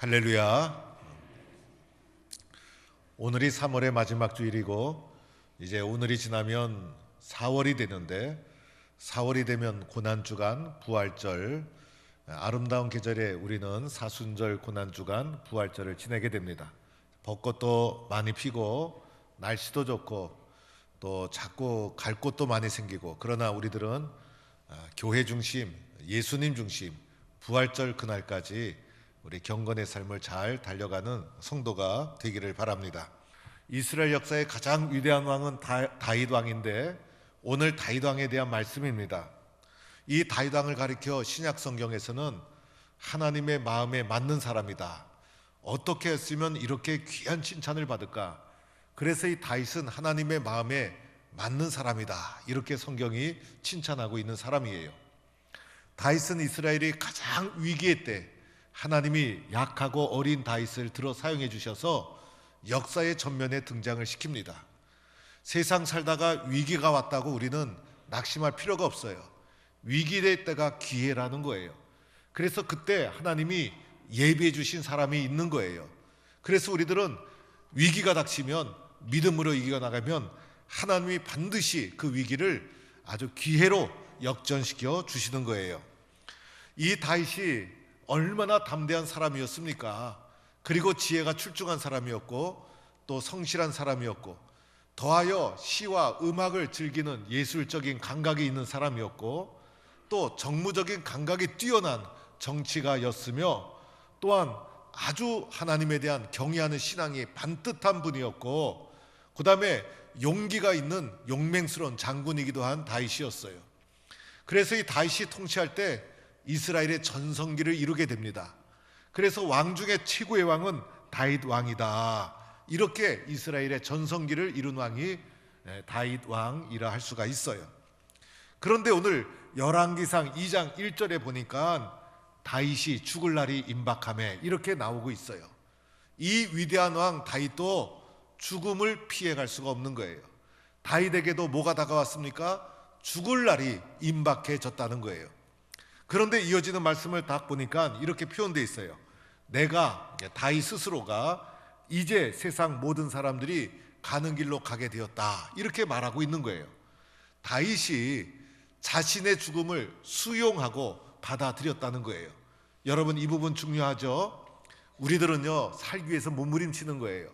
할렐루야. 오늘이 3월의 마지막 주일이고 이제 오늘이 지나면 4월이 되는데 4월이 되면 고난주간, 부활절, 아름다운 계절에 우리는 사순절, 고난주간, 부활절을 지내게 됩니다. 벚꽃도 많이 피고 날씨도 좋고 또 자꾸 갈 곳도 많이 생기고, 그러나 우리들은 교회 중심, 예수님 중심, 부활절 그날까지 우리 경건의 삶을 잘 달려가는 성도가 되기를 바랍니다. 이스라엘 역사의 가장 위대한 왕은 다윗 왕인데 오늘 다윗 왕에 대한 말씀입니다. 이 다윗 왕을 가리켜 신약 성경에서는 하나님의 마음에 맞는 사람이다, 어떻게 했으면 이렇게 귀한 칭찬을 받을까, 그래서 이 다윗은 하나님의 마음에 맞는 사람이다, 이렇게 성경이 칭찬하고 있는 사람이에요. 다윗은 이스라엘이 가장 위기의 때 하나님이 약하고 어린 다윗을 들어 사용해 주셔서 역사의 전면에 등장을 시킵니다. 세상 살다가 위기가 왔다고 우리는 낙심할 필요가 없어요. 위기의 때가 기회라는 거예요. 그래서 그때 하나님이 예비해 주신 사람이 있는 거예요. 그래서 우리들은 위기가 닥치면 믿음으로 이겨나가면 하나님이 반드시 그 위기를 아주 기회로 역전시켜 주시는 거예요. 이 다윗이 얼마나 담대한 사람이었습니까? 그리고 지혜가 출중한 사람이었고 또 성실한 사람이었고 더하여 시와 음악을 즐기는 예술적인 감각이 있는 사람이었고 또 정무적인 감각이 뛰어난 정치가였으며 또한 아주 하나님에 대한 경외하는 신앙이 반듯한 분이었고 그 다음에 용기가 있는 용맹스러운 장군이기도 한 다윗이었어요. 그래서 이 다윗이 통치할 때 이스라엘의 전성기를 이루게 됩니다. 그래서 왕 중에 최고의 왕은 다윗 왕이다, 이렇게 이스라엘의 전성기를 이룬 왕이 다윗 왕이라 할 수가 있어요. 그런데 오늘 열왕기상 2장 1절에 보니까 다윗이 죽을 날이 임박하매 이렇게 나오고 있어요. 이 위대한 왕 다윗도 죽음을 피해갈 수가 없는 거예요. 다윗에게도 뭐가 다가왔습니까? 죽을 날이 임박해졌다는 거예요. 그런데 이어지는 말씀을 딱 보니까 이렇게 표현되어 있어요. 내가, 다윗 스스로가 이제 세상 모든 사람들이 가는 길로 가게 되었다, 이렇게 말하고 있는 거예요. 다윗이 자신의 죽음을 수용하고 받아들였다는 거예요. 여러분, 이 부분 중요하죠? 우리들은요, 살기 위해서 몸부림치는 거예요.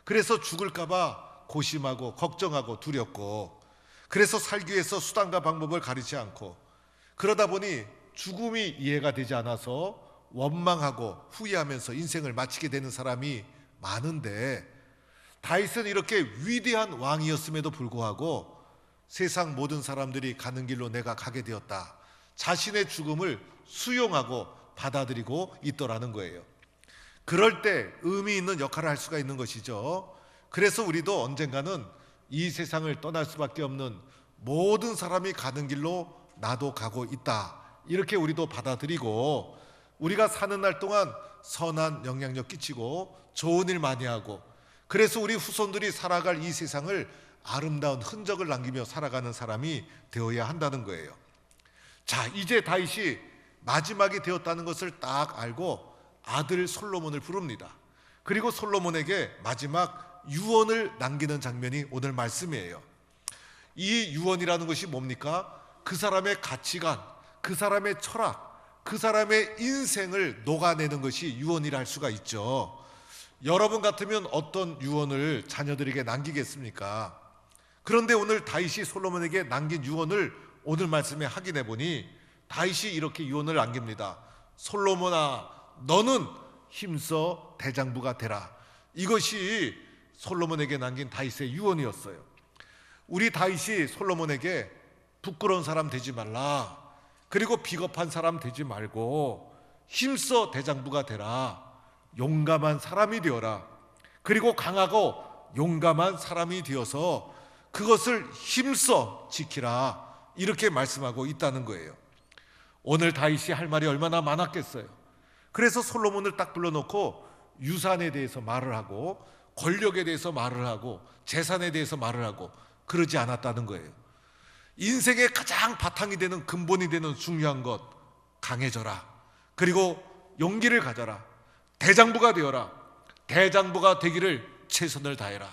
그래서 죽을까봐 고심하고 걱정하고 두렵고, 그래서 살기 위해서 수단과 방법을 가리지 않고, 그러다 보니 죽음이 이해가 되지 않아서 원망하고 후회하면서 인생을 마치게 되는 사람이 많은데, 다윗은 이렇게 위대한 왕이었음에도 불구하고 세상 모든 사람들이 가는 길로 내가 가게 되었다, 자신의 죽음을 수용하고 받아들이고 있더라는 거예요. 그럴 때 의미 있는 역할을 할 수가 있는 것이죠. 그래서 우리도 언젠가는 이 세상을 떠날 수밖에 없는, 모든 사람이 가는 길로 나도 가고 있다, 이렇게 우리도 받아들이고 우리가 사는 날 동안 선한 영향력 끼치고 좋은 일 많이 하고, 그래서 우리 후손들이 살아갈 이 세상을 아름다운 흔적을 남기며 살아가는 사람이 되어야 한다는 거예요. 자, 이제 다윗이 마지막이 되었다는 것을 딱 알고 아들 솔로몬을 부릅니다. 그리고 솔로몬에게 마지막 유언을 남기는 장면이 오늘 말씀이에요. 이 유언이라는 것이 뭡니까? 그 사람의 가치관, 그 사람의 철학, 그 사람의 인생을 녹아내는 것이 유언이라 할 수가 있죠. 여러분 같으면 어떤 유언을 자녀들에게 남기겠습니까? 그런데 오늘 다윗이 솔로몬에게 남긴 유언을 오늘 말씀에 확인해 보니 다윗이 이렇게 유언을 남깁니다. 솔로몬아, 너는 힘써 대장부가 되라. 이것이 솔로몬에게 남긴 다윗의 유언이었어요. 우리 다윗이 솔로몬에게 부끄러운 사람 되지 말라, 그리고 비겁한 사람 되지 말고 힘써 대장부가 되라, 용감한 사람이 되어라, 그리고 강하고 용감한 사람이 되어서 그것을 힘써 지키라, 이렇게 말씀하고 있다는 거예요. 오늘 다윗이 할 말이 얼마나 많았겠어요. 그래서 솔로몬을 딱 불러놓고 유산에 대해서 말을 하고 권력에 대해서 말을 하고 재산에 대해서 말을 하고 그러지 않았다는 거예요. 인생의 가장 바탕이 되는, 근본이 되는 중요한 것, 강해져라, 그리고 용기를 가져라, 대장부가 되어라. 대장부가 되기를 최선을 다해라.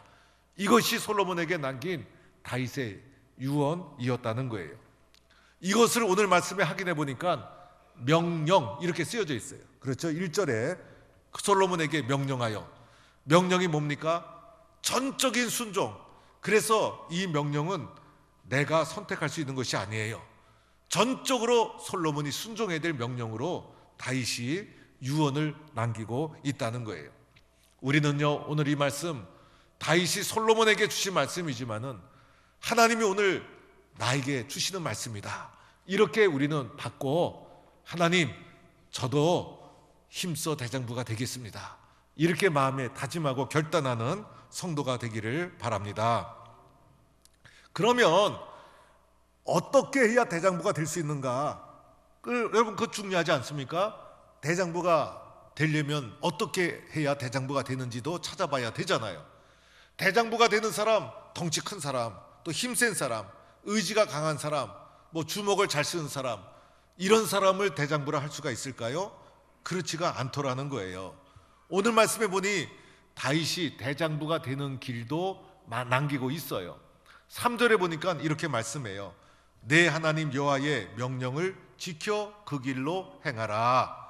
이것이 솔로몬에게 남긴 다윗의 유언이었다는 거예요. 이것을 오늘 말씀에 확인해 보니까 명령 이렇게 쓰여져 있어요. 그렇죠? 1절에 솔로몬에게 명령하여. 명령이 뭡니까? 전적인 순종. 그래서 이 명령은 내가 선택할 수 있는 것이 아니에요. 전적으로 솔로몬이 순종해야 될 명령으로 다윗이 유언을 남기고 있다는 거예요. 우리는요, 오늘 이 말씀 다윗이 솔로몬에게 주신 말씀이지만은 하나님이 오늘 나에게 주시는 말씀이다. 이렇게 우리는 받고, 하나님, 저도 힘써 대장부가 되겠습니다. 이렇게 마음에 다짐하고 결단하는 성도가 되기를 바랍니다. 그러면 어떻게 해야 대장부가 될 수 있는가? 여러분, 그거 중요하지 않습니까? 대장부가 되려면 어떻게 해야 대장부가 되는지도 찾아봐야 되잖아요. 대장부가 되는 사람, 덩치 큰 사람, 또 힘센 사람, 의지가 강한 사람, 뭐 주먹을 잘 쓰는 사람, 이런 사람을 대장부라 할 수가 있을까요? 그렇지가 않더라는 거예요. 오늘 말씀해 보니 다윗이 대장부가 되는 길도 남기고 있어요. 3절에 보니까 이렇게 말씀해요. 내 하나님 여호와의 명령을 지켜 그 길로 행하라.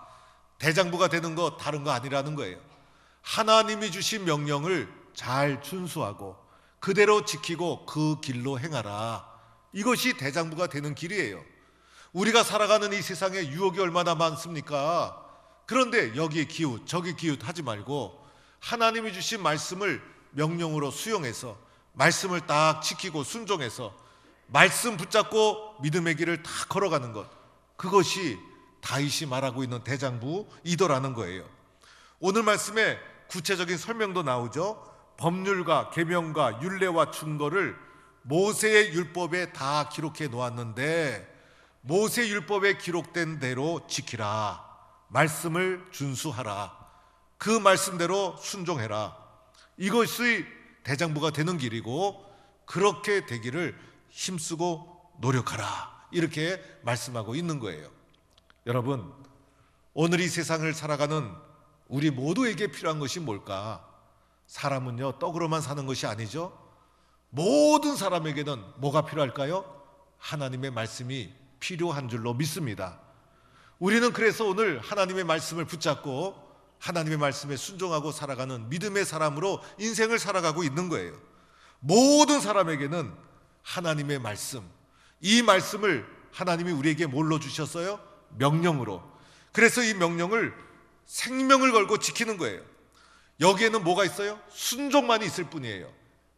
대장부가 되는 거 다른 거 아니라는 거예요. 하나님이 주신 명령을 잘 준수하고 그대로 지키고 그 길로 행하라. 이것이 대장부가 되는 길이에요. 우리가 살아가는 이 세상에 유혹이 얼마나 많습니까? 그런데 여기 기웃 저기 기웃 하지 말고 하나님이 주신 말씀을 명령으로 수용해서 말씀을 딱 지키고 순종해서 말씀 붙잡고 믿음의 길을 다 걸어가는 것, 그것이 다윗이 말하고 있는 대장부이더라는 거예요. 오늘 말씀에 구체적인 설명도 나오죠. 법률과 계명과 율례와 증거를 모세의 율법에 다 기록해 놓았는데 모세 율법에 기록된 대로 지키라. 말씀을 준수하라. 그 말씀대로 순종해라. 이것이 대장부가 되는 길이고 그렇게 되기를 힘쓰고 노력하라. 이렇게 말씀하고 있는 거예요. 여러분, 오늘 이 세상을 살아가는 우리 모두에게 필요한 것이 뭘까? 사람은요, 떡으로만 사는 것이 아니죠. 모든 사람에게는 뭐가 필요할까요? 하나님의 말씀이 필요한 줄로 믿습니다. 우리는 그래서 오늘 하나님의 말씀을 붙잡고 하나님의 말씀에 순종하고 살아가는 믿음의 사람으로 인생을 살아가고 있는 거예요. 모든 사람에게는 하나님의 말씀, 이 말씀을 하나님이 우리에게 뭘로 주셨어요? 명령으로. 그래서 이 명령을 생명을 걸고 지키는 거예요. 여기에는 뭐가 있어요? 순종만이 있을 뿐이에요.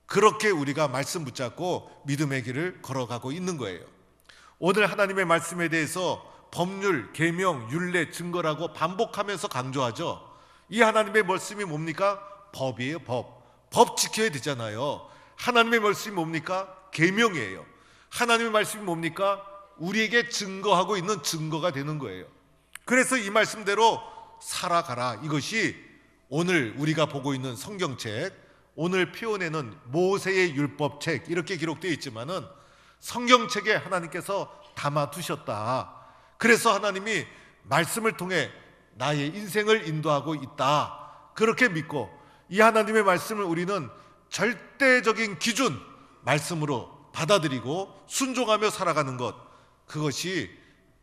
그렇게 우리가 말씀 붙잡고 믿음의 길을 걸어가고 있는 거예요. 오늘 하나님의 말씀에 대해서 법률, 계명, 율례, 증거라고 반복하면서 강조하죠. 이 하나님의 말씀이 뭡니까? 법이에요. 법 지켜야 되잖아요. 하나님의 말씀이 뭡니까? 계명이에요. 하나님의 말씀이 뭡니까? 우리에게 증거하고 있는 증거가 되는 거예요. 그래서 이 말씀대로 살아가라. 이것이 오늘 우리가 보고 있는 성경책, 오늘 표현에는 모세의 율법책 이렇게 기록되어 있지만은 성경책에 하나님께서 담아두셨다. 그래서 하나님이 말씀을 통해 나의 인생을 인도하고 있다. 그렇게 믿고 이 하나님의 말씀을 우리는 절대적인 기준, 말씀으로 받아들이고 순종하며 살아가는 것, 그것이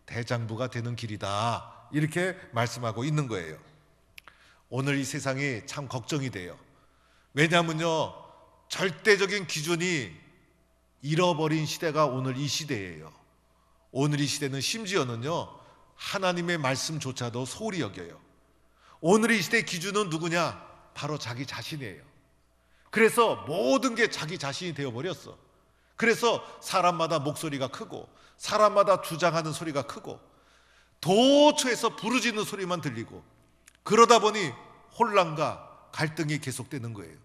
대장부가 되는 길이다. 이렇게 말씀하고 있는 거예요. 오늘 이 세상이 참 걱정이 돼요. 왜냐하면요, 절대적인 기준이 잃어버린 시대가 오늘 이 시대예요. 오늘 이 시대는 심지어는요, 하나님의 말씀조차도 소홀히 여겨요. 오늘 이 시대의 기준은 누구냐? 바로 자기 자신이에요. 그래서 모든 게 자기 자신이 되어버렸어. 그래서 사람마다 목소리가 크고 사람마다 주장하는 소리가 크고 도처에서 부르짖는 소리만 들리고 그러다 보니 혼란과 갈등이 계속되는 거예요.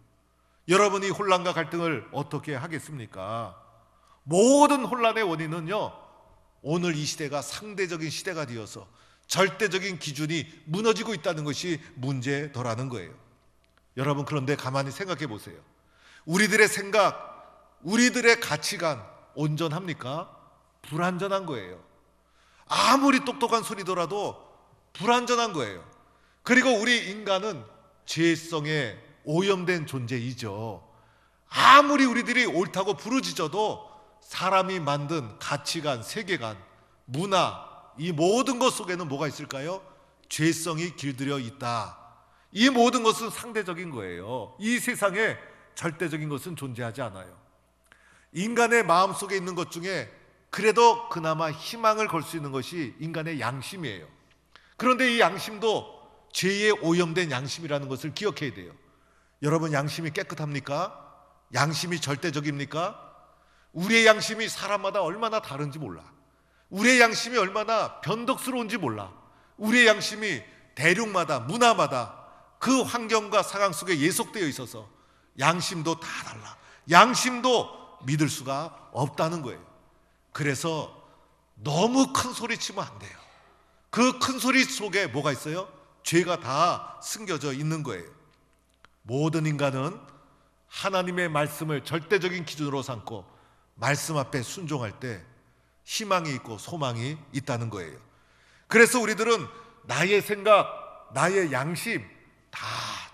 여러분이 혼란과 갈등을 어떻게 하겠습니까? 모든 혼란의 원인은요, 오늘 이 시대가 상대적인 시대가 되어서 절대적인 기준이 무너지고 있다는 것이 문제더라는 거예요. 여러분, 그런데 가만히 생각해 보세요. 우리들의 생각, 우리들의 가치관 온전합니까? 불완전한 거예요. 아무리 똑똑한 소리더라도 불완전한 거예요. 그리고 우리 인간은 죄성에 오염된 존재이죠. 아무리 우리들이 옳다고 부르짖어도 사람이 만든 가치관, 세계관, 문화, 이 모든 것 속에는 뭐가 있을까요? 죄성이 길들여 있다. 이 모든 것은 상대적인 거예요. 이 세상에 절대적인 것은 존재하지 않아요. 인간의 마음속에 있는 것 중에 그래도 그나마 희망을 걸 수 있는 것이 인간의 양심이에요. 그런데 이 양심도 죄에 오염된 양심이라는 것을 기억해야 돼요. 여러분, 양심이 깨끗합니까? 양심이 절대적입니까? 우리의 양심이 사람마다 얼마나 다른지 몰라. 우리의 양심이 얼마나 변덕스러운지 몰라. 우리의 양심이 대륙마다, 문화마다 그 환경과 상황 속에 예속되어 있어서 양심도 다 달라. 양심도 믿을 수가 없다는 거예요. 그래서 너무 큰 소리 치면 안 돼요. 그 큰 소리 속에 뭐가 있어요? 죄가 다 숨겨져 있는 거예요. 모든 인간은 하나님의 말씀을 절대적인 기준으로 삼고 말씀 앞에 순종할 때 희망이 있고 소망이 있다는 거예요. 그래서 우리들은 나의 생각, 나의 양심 다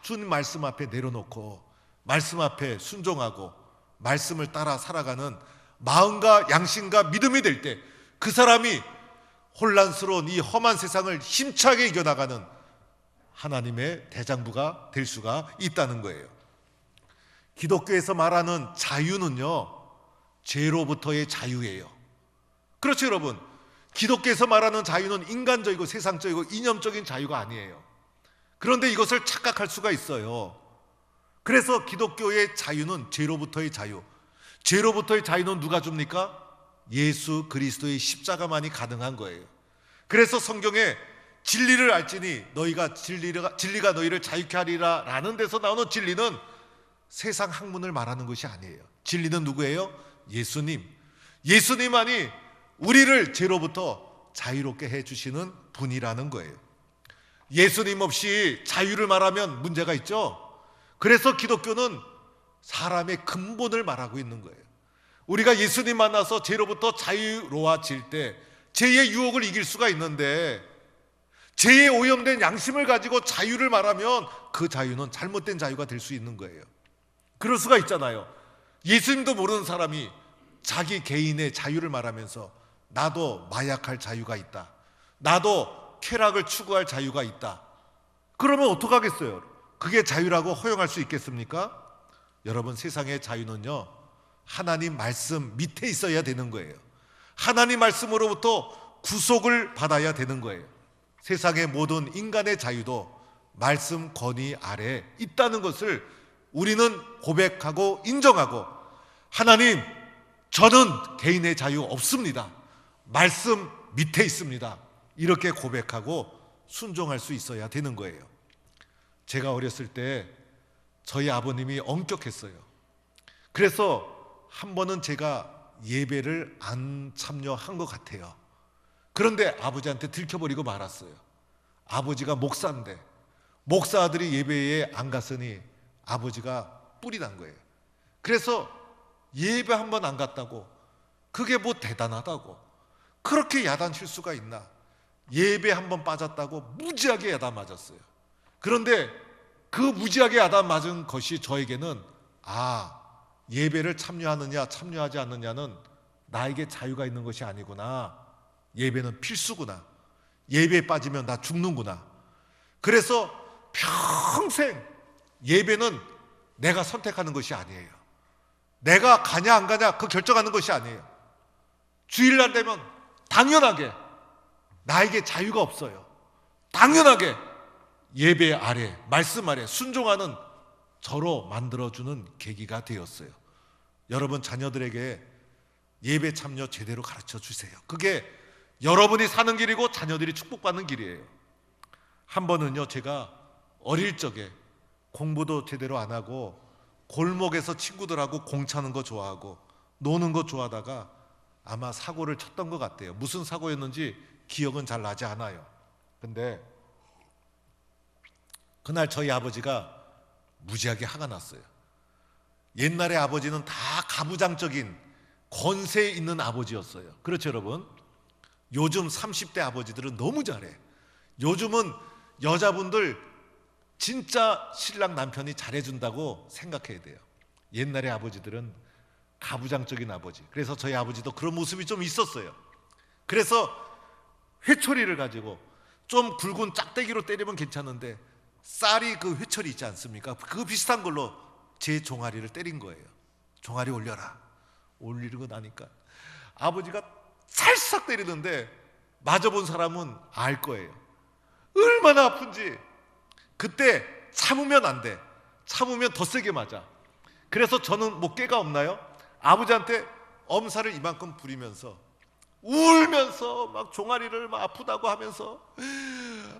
준 말씀 앞에 내려놓고 말씀 앞에 순종하고 말씀을 따라 살아가는 마음과 양심과 믿음이 될 때 그 사람이 혼란스러운 이 험한 세상을 힘차게 이겨나가는 하나님의 대장부가 될 수가 있다는 거예요. 기독교에서 말하는 자유는요, 죄로부터의 자유예요. 그렇죠, 여러분? 기독교에서 말하는 자유는 인간적이고 세상적이고 이념적인 자유가 아니에요. 그런데 이것을 착각할 수가 있어요. 그래서 기독교의 자유는 죄로부터의 자유. 죄로부터의 자유는 누가 줍니까? 예수 그리스도의 십자가만이 가능한 거예요. 그래서 성경에 진리를 알지니 너희가 진리가 너희를 자유케 하리라 라는 데서 나오는 진리는 세상 학문을 말하는 것이 아니에요. 진리는 누구예요? 예수님. 예수님만이 우리를 죄로부터 자유롭게 해주시는 분이라는 거예요. 예수님 없이 자유를 말하면 문제가 있죠. 그래서 기독교는 사람의 근본을 말하고 있는 거예요. 우리가 예수님 만나서 죄로부터 자유로워질 때 죄의 유혹을 이길 수가 있는데 죄에 오염된 양심을 가지고 자유를 말하면 그 자유는 잘못된 자유가 될 수 있는 거예요. 그럴 수가 있잖아요. 예수님도 모르는 사람이 자기 개인의 자유를 말하면서 나도 마약할 자유가 있다. 나도 쾌락을 추구할 자유가 있다. 그러면 어떡하겠어요? 그게 자유라고 허용할 수 있겠습니까? 여러분, 세상의 자유는요, 하나님 말씀 밑에 있어야 되는 거예요. 하나님 말씀으로부터 구속을 받아야 되는 거예요. 세상의 모든 인간의 자유도 말씀 권위 아래 있다는 것을 우리는 고백하고 인정하고, 하나님, 저는 개인의 자유 없습니다. 말씀 밑에 있습니다. 이렇게 고백하고 순종할 수 있어야 되는 거예요. 제가 어렸을 때 저희 아버님이 엄격했어요. 그래서 한 번은 제가 예배를 안 참여한 것 같아요. 그런데 아버지한테 들켜버리고 말았어요. 아버지가 목사인데 목사 아들이 예배에 안 갔으니 아버지가 뿔이 난 거예요. 그래서 예배 한 번 안 갔다고 그게 뭐 대단하다고 그렇게 야단칠 수가 있나. 예배 한 번 빠졌다고 무지하게 야단 맞았어요. 그런데 그 무지하게 야단 맞은 것이 저에게는 예배를 참여하느냐 참여하지 않느냐는 나에게 자유가 있는 것이 아니구나. 예배는 필수구나. 예배에 빠지면 나 죽는구나. 그래서 평생 예배는 내가 선택하는 것이 아니에요. 내가 가냐 안 가냐 그 결정하는 것이 아니에요. 주일날 되면 당연하게 나에게 자유가 없어요. 당연하게 예배 아래, 말씀 아래 순종하는 저로 만들어주는 계기가 되었어요. 여러분, 자녀들에게 예배 참여 제대로 가르쳐 주세요. 그게 여러분이 사는 길이고 자녀들이 축복받는 길이에요. 한 번은요, 제가 어릴 적에 공부도 제대로 안 하고 골목에서 친구들하고 공 차는 거 좋아하고 노는 거 좋아하다가 아마 사고를 쳤던 것 같아요. 무슨 사고였는지 기억은 잘 나지 않아요. 근데 그날 저희 아버지가 무지하게 화가 났어요. 옛날에 아버지는 다 가부장적인 권세 있는 아버지였어요. 그렇죠, 여러분? 요즘 30대 아버지들은 너무 잘해. 요즘은 여자분들 진짜 신랑 남편이 잘해준다고 생각해야 돼요. 옛날에 아버지들은 가부장적인 아버지, 그래서 저희 아버지도 그런 모습이 좀 있었어요. 그래서 회초리를 가지고 좀 굵은 짝대기로 때리면 괜찮은데 쌀이 그 회초리 있지 않습니까? 그 비슷한 걸로 제 종아리를 때린 거예요. 종아리 올려라. 올리고 나니까 아버지가 살짝 때리는데 맞아본 사람은 알 거예요. 얼마나 아픈지. 그때 참으면 안 돼. 참으면 더 세게 맞아. 그래서 저는 뭐 깨가 없나요? 아버지한테 엄살을 이만큼 부리면서 울면서 막 종아리를 막 아프다고 하면서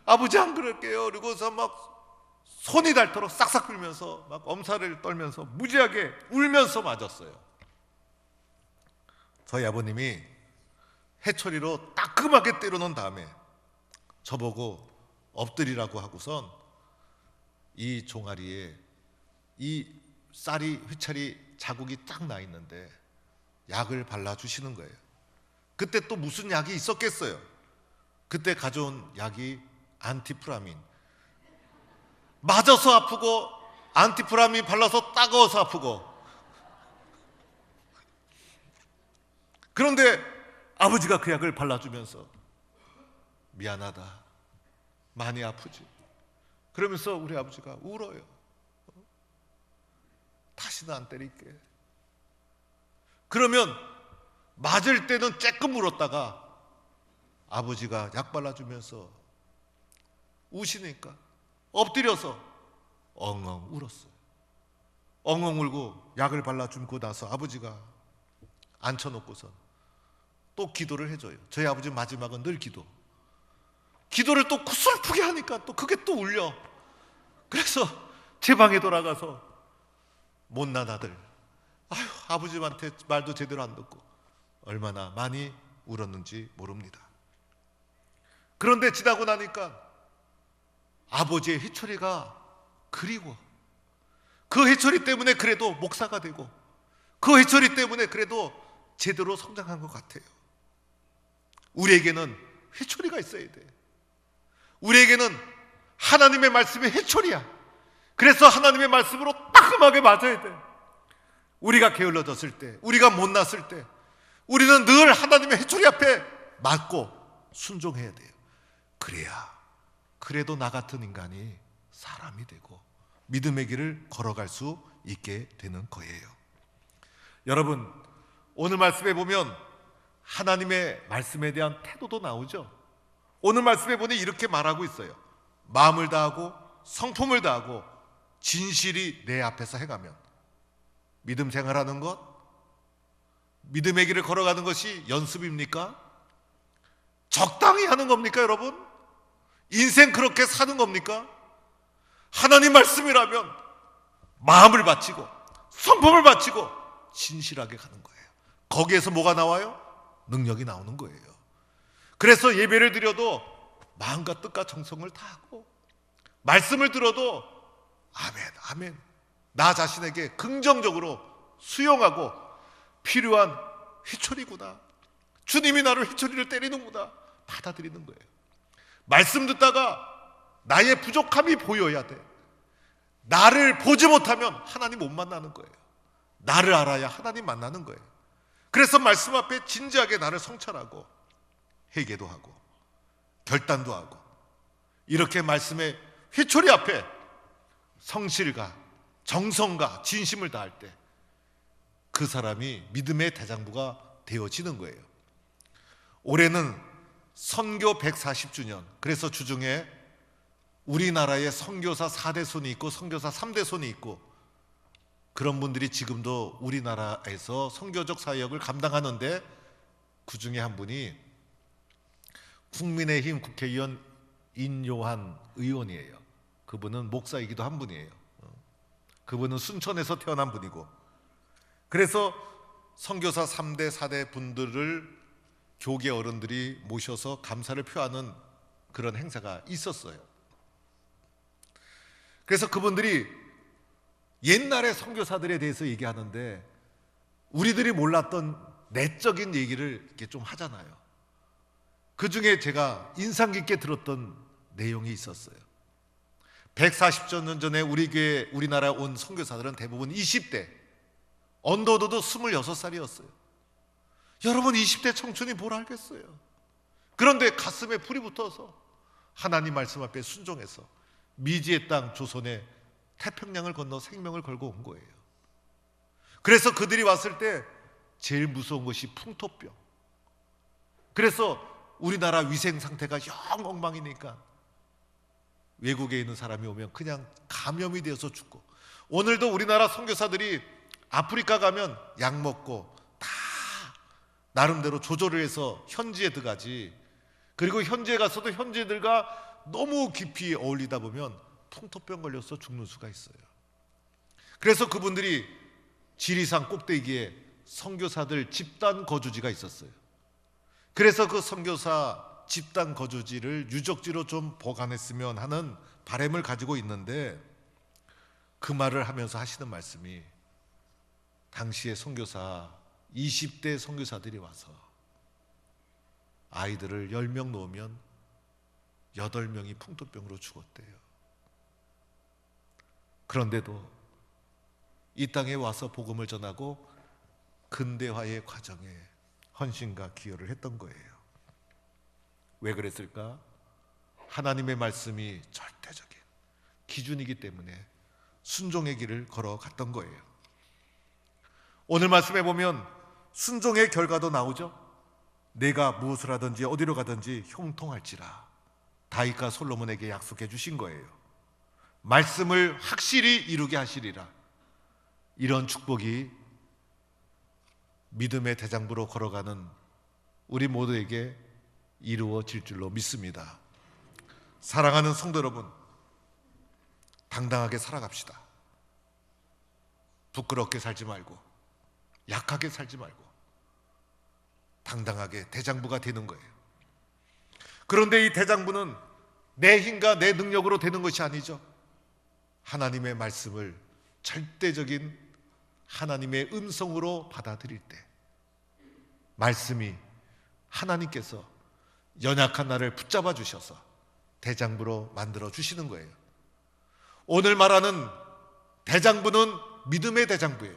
아버지 안 그럴게요. 그리고서 막 손이 닳도록 싹싹 불면서 막 엄살을 떨면서 무지하게 울면서 맞았어요. 저희 아버님이 해초리로 따끔하게 때려놓은 다음에 저보고 엎드리라고 하고선 이 종아리에 이 쌀이 회초리 자국이 딱 나 있는데 약을 발라주시는 거예요. 그때 또 무슨 약이 있었겠어요? 그때 가져온 약이 안티프라민. 맞아서 아프고 안티프라민 발라서 따가워서 아프고. 그런데 아버지가 그 약을 발라주면서 미안하다, 많이 아프지. 그러면서 우리 아버지가 울어요. 다시는 안 때릴게. 그러면 맞을 때는 쬐끔 울었다가 아버지가 약 발라주면서 우시니까 엎드려서 엉엉 울었어요. 엉엉 울고 약을 발라주고 나서 아버지가 앉혀놓고서 또 기도를 해줘요. 저희 아버지 마지막은 늘 기도를 또 구슬프게 하니까 또 그게 또 울려. 그래서 제 방에 돌아가서 못난 아들, 아휴, 아버지한테 말도 제대로 안 듣고 얼마나 많이 울었는지 모릅니다. 그런데 지나고 나니까 아버지의 회초리가 그리워. 그 회초리 때문에 그래도 목사가 되고 그 회초리 때문에 그래도 제대로 성장한 것 같아요. 우리에게는 회초리가 있어야 돼. 우리에게는 하나님의 말씀이 회초리야. 그래서 하나님의 말씀으로 따끔하게 맞아야 돼. 우리가 게을러졌을 때, 우리가 못났을 때 우리는 늘 하나님의 회초리 앞에 맞고 순종해야 돼요. 그래야 그래도 나 같은 인간이 사람이 되고 믿음의 길을 걸어갈 수 있게 되는 거예요. 여러분, 오늘 말씀에 보면 하나님의 말씀에 대한 태도도 나오죠. 오늘 말씀에 보니 이렇게 말하고 있어요. 마음을 다하고 성품을 다하고 진실이 내 앞에서 행하면. 믿음 생활하는 것, 믿음의 길을 걸어가는 것이 연습입니까? 적당히 하는 겁니까, 여러분? 인생 그렇게 사는 겁니까? 하나님 말씀이라면 마음을 바치고 성품을 바치고 진실하게 가는 거예요. 거기에서 뭐가 나와요? 능력이 나오는 거예요. 그래서 예배를 드려도 마음과 뜻과 정성을 다하고 말씀을 들어도 아멘, 아멘, 나 자신에게 긍정적으로 수용하고 필요한 회초리구나, 주님이 나를 회초리를 때리는구나 받아들이는 거예요. 말씀 듣다가 나의 부족함이 보여야 돼. 나를 보지 못하면 하나님 못 만나는 거예요. 나를 알아야 하나님 만나는 거예요. 그래서 말씀 앞에 진지하게 나를 성찰하고 회개도 하고 결단도 하고 이렇게 말씀의 회초리 앞에 성실과 정성과 진심을 다할 때 그 사람이 믿음의 대장부가 되어지는 거예요. 올해는 선교 140주년. 그래서 주중에 우리나라에 선교사 4대손이 있고 선교사 3대손이 있고 그런 분들이 지금도 우리나라에서 선교적 사역을 감당하는데 그 중에 한 분이 국민의힘 국회의원 인요한 의원이에요. 그분은 목사이기도 한 분이에요. 그분은 순천에서 태어난 분이고 그래서 선교사 3대 4대 분들을 교계 어른들이 모셔서 감사를 표하는 그런 행사가 있었어요. 그래서 그분들이 옛날의 선교사들에 대해서 얘기하는데 우리들이 몰랐던 내적인 얘기를 이렇게 좀 하잖아요. 그 중에 제가 인상 깊게 들었던 내용이 있었어요. 140년 전에 우리 교회, 우리나라에 온 선교사들은 대부분 20대, 언더도도 26살이었어요. 여러분 20대 청춘이 뭘 알겠어요. 그런데 가슴에 불이 붙어서 하나님 말씀 앞에 순종해서 미지의 땅 조선에 태평양을 건너 생명을 걸고 온 거예요. 그래서 그들이 왔을 때 제일 무서운 것이 풍토병. 그래서 우리나라 위생 상태가 영 엉망이니까 외국에 있는 사람이 오면 그냥 감염이 되어서 죽고, 오늘도 우리나라 선교사들이 아프리카 가면 약 먹고 다 나름대로 조절을 해서 현지에 들어가지, 그리고 현지에 가서도 현지들과 너무 깊이 어울리다 보면 풍토병 걸려서 죽는 수가 있어요. 그래서 그분들이 지리산 꼭대기에 선교사들 집단 거주지가 있었어요. 그래서 그 선교사 집단 거주지를 유적지로 좀 보관했으면 하는 바람을 가지고 있는데, 그 말을 하면서 하시는 말씀이, 당시에 선교사 20대 선교사들이 와서 아이들을 10명 놓으면 8명이 풍토병으로 죽었대요. 그런데도 이 땅에 와서 복음을 전하고 근대화의 과정에 헌신과 기여를 했던 거예요. 왜 그랬을까? 하나님의 말씀이 절대적인 기준이기 때문에 순종의 길을 걸어갔던 거예요. 오늘 말씀에 보면 순종의 결과도 나오죠. 내가 무엇을 하든지 어디로 가든지 형통할지라 다윗과 솔로몬에게 약속해 주신 거예요. 말씀을 확실히 이루게 하시리라. 이런 축복이 믿음의 대장부로 걸어가는 우리 모두에게 이루어질 줄로 믿습니다. 사랑하는 성도 여러분, 당당하게 살아갑시다. 부끄럽게 살지 말고, 약하게 살지 말고 당당하게 대장부가 되는 거예요. 그런데 이 대장부는 내 힘과 내 능력으로 되는 것이 아니죠. 하나님의 말씀을 절대적인 하나님의 음성으로 받아들일 때, 말씀이 하나님께서 연약한 나를 붙잡아 주셔서 대장부로 만들어 주시는 거예요. 오늘 말하는 대장부는 믿음의 대장부예요.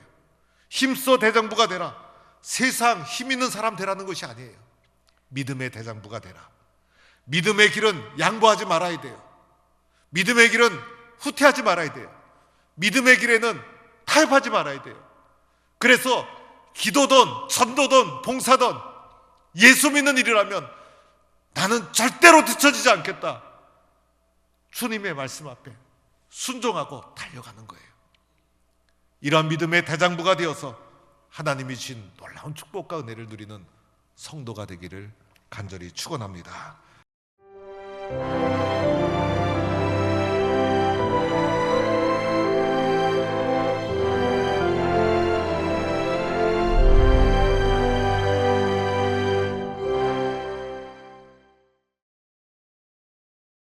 힘써 대장부가 되라. 세상 힘 있는 사람 되라는 것이 아니에요. 믿음의 대장부가 되라. 믿음의 길은 양보하지 말아야 돼요. 믿음의 길은 후퇴하지 말아야 돼요. 믿음의 길에는 타협하지 말아야 돼요. 그래서 기도든 전도든 봉사든 예수 믿는 일이라면 나는 절대로 뒤처지지 않겠다. 주님의 말씀 앞에 순종하고 달려가는 거예요. 이러한 믿음의 대장부가 되어서 하나님이 주신 놀라운 축복과 은혜를 누리는 성도가 되기를 간절히 축원합니다.